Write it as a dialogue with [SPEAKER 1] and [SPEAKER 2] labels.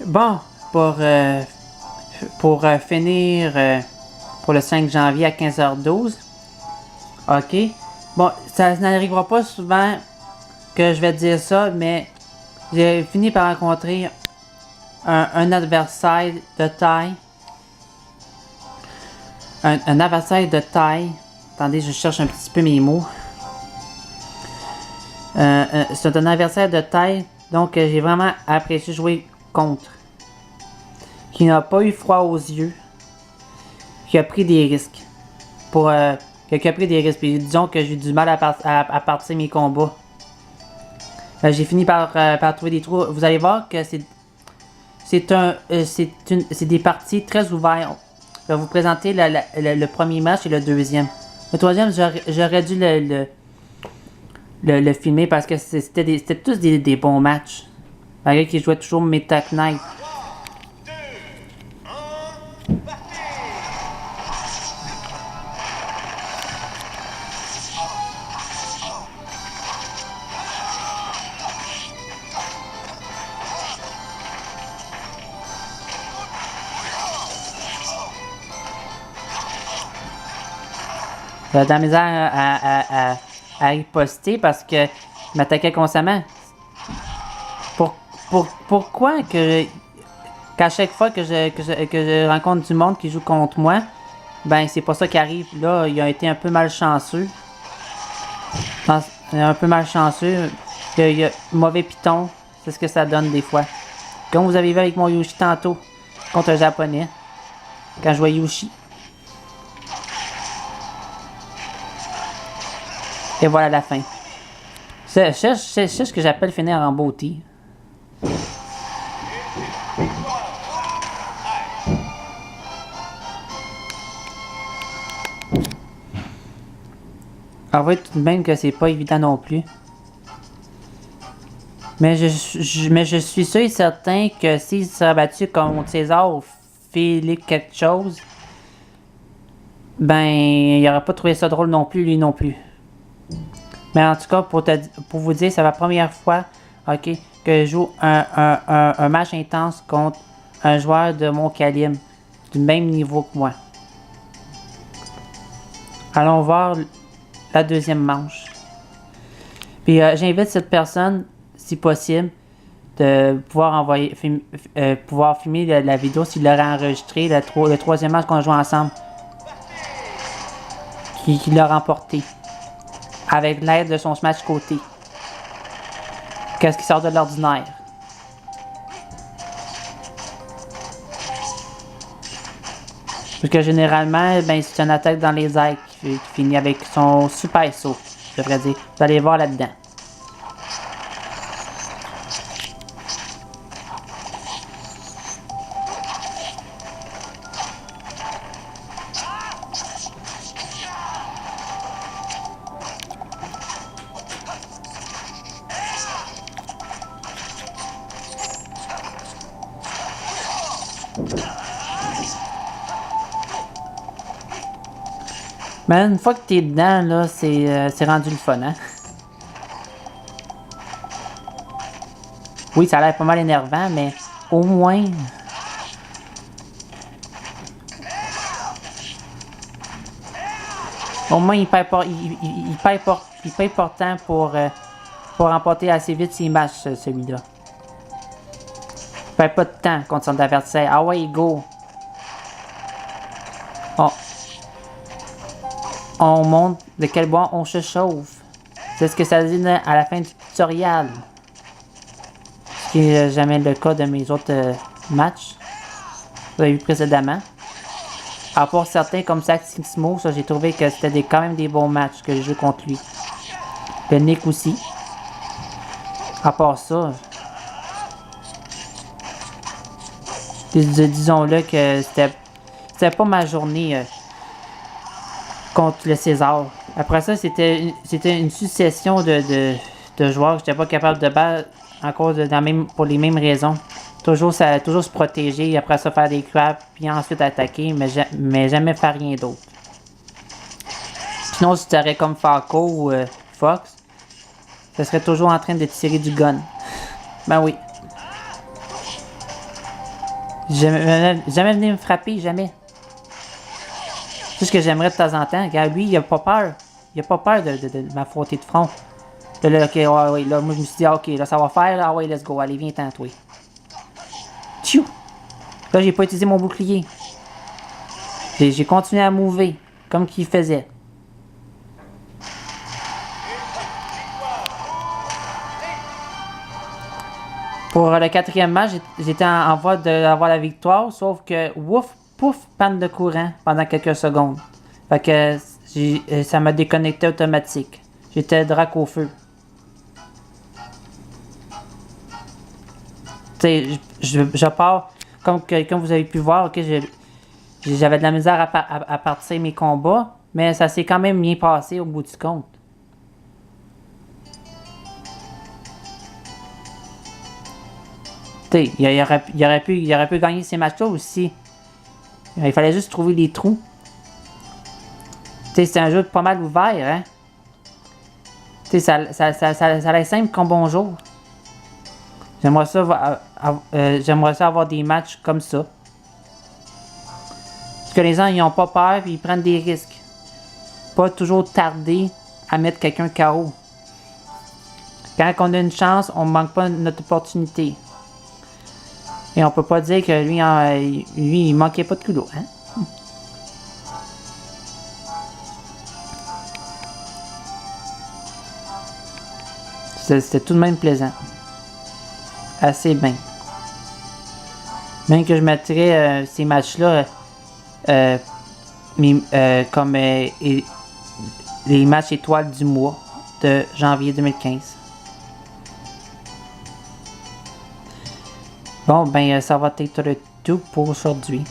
[SPEAKER 1] Bon, pour finir pour le 5 janvier à 15h12. Ok. Bon, ça n'arrivera pas souvent que je vais dire ça, mais j'ai fini par rencontrer un adversaire de taille. Un adversaire de taille. Attendez, je cherche un petit peu mes mots. C'est un adversaire de taille, donc j'ai vraiment apprécié jouer contre. Qui n'a pas eu froid aux yeux. Qui a pris des risques. Qui a pris des risques. Puis disons que j'ai eu du mal à partir mes combats. J'ai fini par trouver des trous. Vous allez voir que c'est des parties très ouvertes. Je vais vous présenter le premier match et le deuxième. Le troisième, j'aurais dû le filmer parce que c'était tous des bons matchs. Malgré qu'ils jouaient toujours Meta Knight. J'avais de la misère à riposter parce que je m'attaquais constamment. Pourquoi qu'à chaque fois que je rencontre du monde qui joue contre moi, ben c'est pas ça qui arrive. Là, il a été un peu malchanceux. Un peu malchanceux. Il y a mauvais piton. C'est ce que ça donne des fois. Comme vous avez vu avec mon Yoshi tantôt, contre un japonais. Quand je jouais Yoshi. Et voilà la fin. C'est ce que j'appelle finir en beauté. Avouez tout de même que c'est pas évident non plus. Mais je suis sûr et certain que s'il serait battu contre César ou Philippe quelque chose, ben il aurait pas trouvé ça drôle non plus, lui non plus. Mais en tout cas, pour vous dire, c'est la première fois, ok, que je joue un match intense contre un joueur de mon calibre, du même niveau que moi. Allons voir la deuxième manche. Puis j'invite cette personne, si possible, de pouvoir pouvoir filmer la vidéo s'il l'aurait enregistré, le troisième match qu'on joue ensemble. Qui l'a remporté. Avec l'aide de son smash côté. Qu'est-ce qui sort de l'ordinaire? Parce que généralement, ben, c'est une attaque dans les airs qui finit avec son super saut, je devrais dire. Vous allez voir là-dedans. Mais une fois que t'es dedans, là, c'est rendu le fun, hein? Oui, ça a l'air pas mal énervant, mais au moins... Au moins, il perd important pour remporter assez vite ses matchs, celui-là. Il perd pas de temps contre son adversaire. Ah ouais, go! Oh. On montre de quel bois on se chauffe. C'est ce que ça dit à la fin du tutoriel. Ce qui n'est jamais le cas de mes autres matchs. Vous avez vu précédemment. À part certains comme Saxismo, ça j'ai trouvé que c'était quand même des bons matchs que je joue contre lui. Le Nick aussi. À part ça. Disons-le que c'était pas ma journée contre le César. Après ça, c'était une succession de joueurs que j'étais pas capable de battre encore pour les mêmes raisons. Toujours se protéger, après ça faire des crabs, puis ensuite attaquer, mais jamais faire rien d'autre. Sinon, si tu aurais comme Falco ou Fox, ça serait toujours en train de tirer du gun. Ben oui. Jamais venu me frapper, jamais. Tout ce que j'aimerais de temps en temps. Regarde, lui, il a pas peur. Il a pas peur de m'affronter de front. Là, ok, ouais, là, moi je me suis dit, ok, là, ça va faire. Ah ouais, let's go, allez, viens-t'en, toi. Tchou! Là, j'ai pas utilisé mon bouclier. J'ai continué à mouver, comme qu'il faisait. Pour le 4e match, j'étais en voie d'avoir la victoire, sauf que, ouf, pouf, panne de courant pendant quelques secondes. Fait que ça m'a déconnecté automatique. J'étais drac au feu. Tu sais, je pars, comme vous avez pu voir, ok, j'avais de la misère à partir mes combats, mais ça s'est quand même bien passé au bout du compte. Tu sais, il aurait pu gagner ces matchs-là aussi. Il fallait juste trouver les trous. Tu sais, c'est un jeu pas mal ouvert, hein. Tu sais, ça laisse simple comme bonjour. J'aimerais ça avoir des matchs comme ça. Parce que les gens, ils ont pas peur et ils prennent des risques. Pas toujours tarder à mettre quelqu'un KO. Quand on a une chance, on ne manque pas notre opportunité. Et on peut pas dire que lui il manquait pas de culot, hein? C'était tout de même plaisant. Assez bien. Même que je mettrais ces matchs-là comme les matchs étoiles du mois de janvier 2015. Bon, ben ça va être tout pour aujourd'hui.